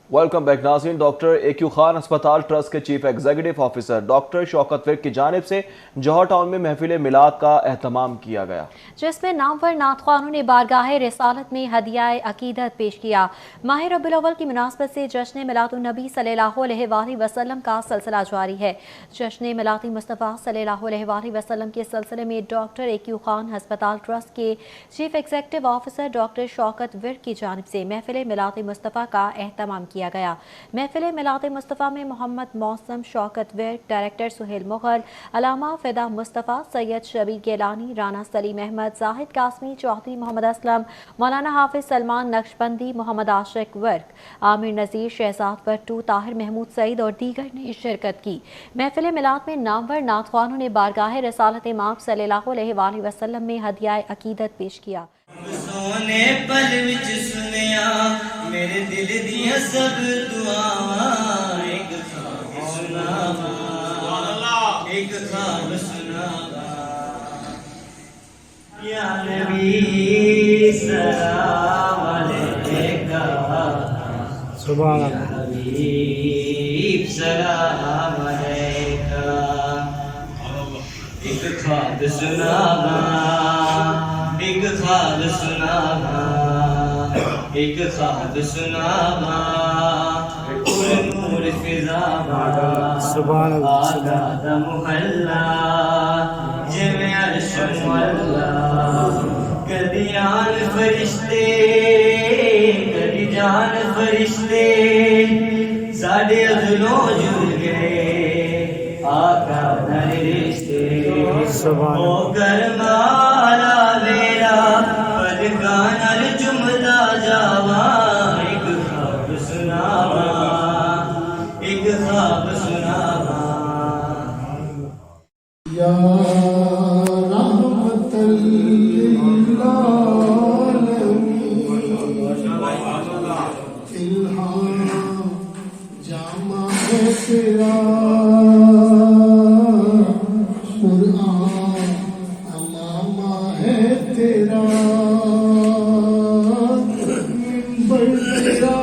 Welcome back ناظرین. Doctor EQ Khan ہسپتال trust کے چیف ایگزیکٹو آفیسر ڈاکٹر شوکت ورک کی جانب سے جوہر ٹاؤن میں محفل میلاد کا اہتمام کیا گیا، جس میں نامور نعت خوانوں نے بارگاہ رسالت میں ہدیہ عقیدت پیش کیا. ماہ ربیع الاول کی مناسبت سے جشن میلاد النبی صلی اللہ علیہ وآلہ وسلم کا سلسلہ جاری ہے. جشن میلاد مصطفیٰ صلی اللہ علیہ وآلہ وسلم کے سلسلے میں ڈاکٹر ایکیو خان ہسپتال ٹرسٹ کے چیف ایگزیکٹو آفیسر ڈاکٹر شوکت ورک کی جانب سے محفل میلاد مصطفیٰ کا اہتمام کیا گیا. محفل میلاد مصطفیٰ میں محمد موسم، شوکت ورک، ڈائریکٹر سہیل مغل، علامہ فدا مصطفیٰ، سید شبیر گیلانی، رانا سلیم احمد، زاہد قاسمی، چودھری محمد اسلم، مولانا حافظ سلمان نقشبندی، محمد عاشق ورک، عامر نذیر، شہزاد پٹو، طاہر محمود سعید اور دیگر نے شرکت کی. محفل میلاد میں نامور نعت خوانوں نے بارگاہ رسالت امام صلی اللہ علیہ وآلہ وسلم میں ہدیہ عقیدت پیش کیا. سونے پل وچ سنیا میرے دل دیا سب دعاواں، ایک خواب سناواں، ایک خواب سناواں. یا نبی سلام علیکہ، سبحان یا حبیب سلام علیکہ. ایک خواب سناواں، ایک خواب سناواں، ایک خواب سناواں، پور نور فضاواں، سبحان اللہ. آزاد محلہ جمع عرش مولا. کدی آن فرشتے کدی جان فرشتے ساڈے ازلوں جڑ گئے آقا نال رشتے. او کرمالا میرا پدکاں نال جمدا جاواں، ایک خواب سناواں، ایک خواب سناواں. یا رحمت للعالمین الہام جامع ہے تیرا قرآن، علامہ ہے تیرا منبر تیرا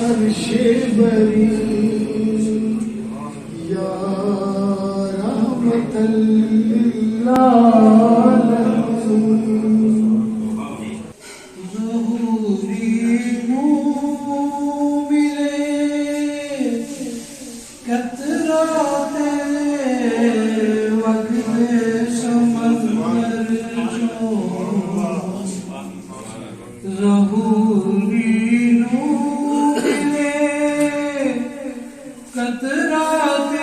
عرش بری. یا رحمت للعالمین ظہوری منہ ملے قطرات وقت سمندر جو، ظہوری منہ ملے قطرات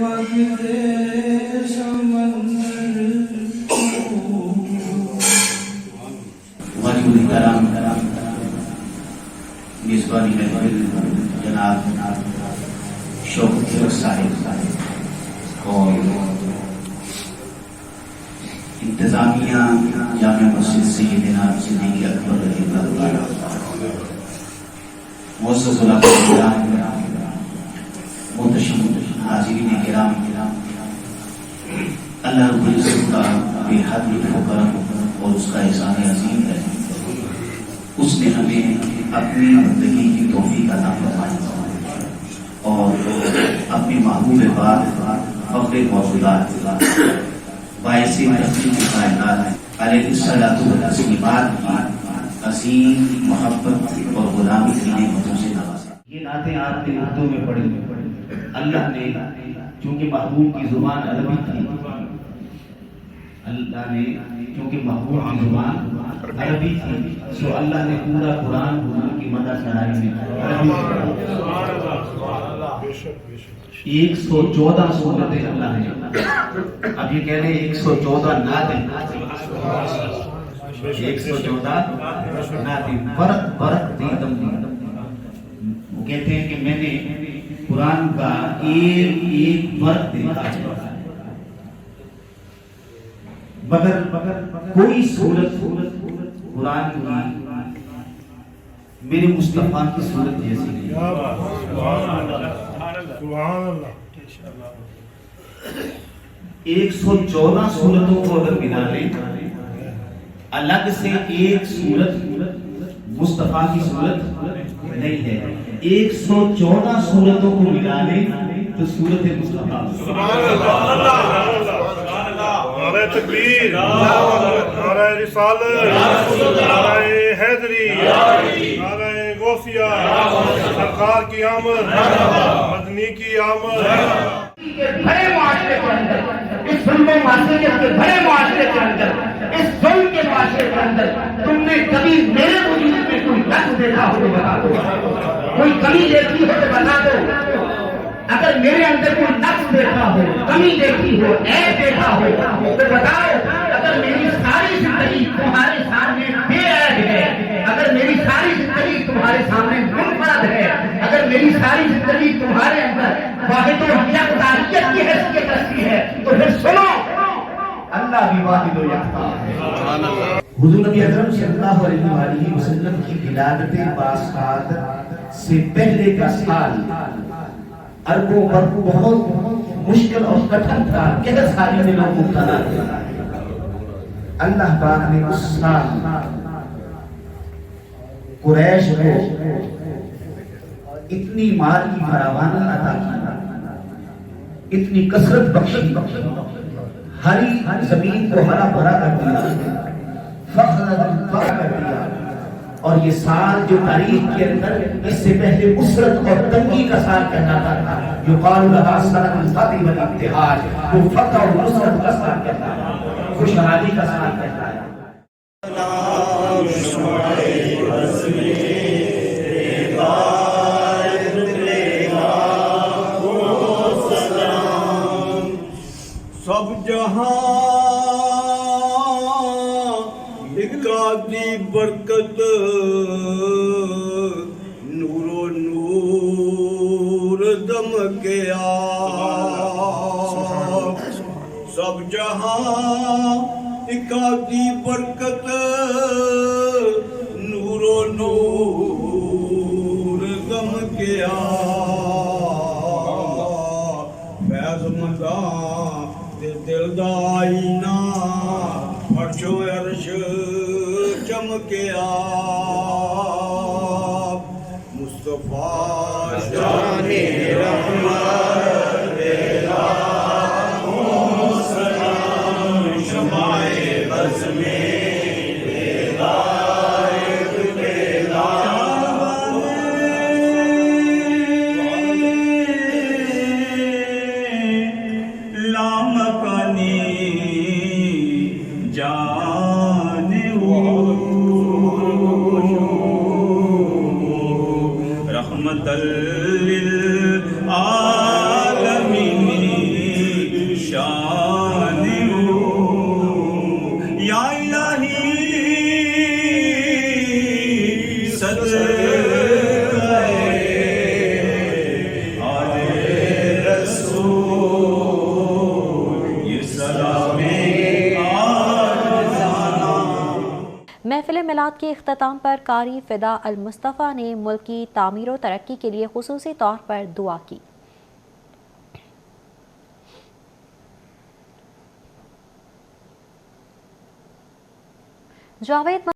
وقت سمندر جو. ولی الکرام میزبانی محفل جناب شوکت ورک صاحب اور انتظامیہ جامع مسجد سیدنا صدیق اکبر رضی اللہ تعالی، معزز علماء کرام، محتشم حاضرین کرام، اللہ رب العزت کا بے حد لطف و کرم اور اس کا احسان عظیم ہے. اس نے ہمیں اپنی بندگی کی توفیق عطا فرمائی اور اپنی محبوب پاک فخر موجودات باعث تخلیق کائنات علیہ الصلوۃ والتسلیمات کی عظیم محبت اور غلامی کی نعمتوں سے نوازا. یہ نعتیں آپ نے اردو میں پڑھی. اللہ نے چونکہ محبوب کی زبان عربی تھی، اللہ نے چونکہ محبوب کی زبان عربی تھی، سو اللہ نے پورا قرآن حضور کی مدح سرائی میں عربی میں پڑھا. 114 سورتیں اللہ نے، اب یہ کہہ رہے ہیں 114 نعتیں، 114 نعتیں، فرق دیدم. وہ کہتے ہیں کہ میں نے قرآن کا ایک فرق دیکھا ہے، مگر کوئی صورت قرآن کی میرے مصطفیٰ کی صورت جیسی نہیں. سبحان اللہ. 114 صورتوں کو اگر ملا لیں الگ سے ایک صورت مصطفیٰ کی صورت نہیں ہے. 114 صورتوں کو ملا لیں تو صورت مصطفیٰ. نعرہ تکبیر، نعرہ رسالت، نعرہ حیدری، نعرہ غوثیہ، سرکار کی آمد، مدنی کی آمد. بڑے معاشرے کے اندر، اس ظلم و معصیت کے بڑے معاشرے کے اندر، اس ظلم کے معاشرے کے اندر تم نے کبھی میرے وجود میں کوئی نقص دیکھا ہو تو بتا دو، کوئی کمی دیکھی ہو تو بتا دو. اگر میرے اندر کوئی نقص دیکھا ہو، کمی دیکھی ہو، عیب دیکھا ہو تو بتاؤ. اگر میری ساری زندگی تمہارے سامنے بے عیب ہے، اگر میری ساری زندگی تمہارے سامنے منفرد ہے، اگر میری ساری زندگی تمہارے اندر واحد و یکتاریت کی حیثیت رکھتی ہے تو پھر سنو، اللہ بھی واحد و یکتا ہے. حضور نبی اکرم صلی اللہ علیہ وسلم کی ولادت پاک سے پہلے کا سال عربوں پر بہت مشکل اور کٹھن تھا. کہہ ساری میں لوگ مبتلا تھے. اللہ پاک نے اس سال قریش کو اتنی مال کی فراوانی عطا کی، اتنی کثرت بخشی، ہری زمین کو ہرا بھرا کر دیا، فخر کر دیا. اور یہ سال جو تاریخ کے اندر اس سے پہلے مسرت اور تنگی کا سال کہلاتا تھا، یقال لہا سنۃ الفتح والابتہاج، وہ فتح اور نصرت کا سال کہتا ہے، خوشحالی کا سال کہتا ہے. سب جہاں اکادی برکت، نور و نور دم گیا. سب جہاں اکادی برکت، نور و نور دم گیا. فیض مداں دل دا آئینہ عرش و عرش چمکیا. مصطفیٰ شان رحمت سلام شمائے بز میں رحمت للعالمین شان یا الہی صدقہ آل رسول یہ سلام محفل میلاد کے اختتام پر قاری فدا المصطفیٰ نے ملک کی تعمیر و ترقی کے لیے خصوصی طور پر دعا کی. جاوید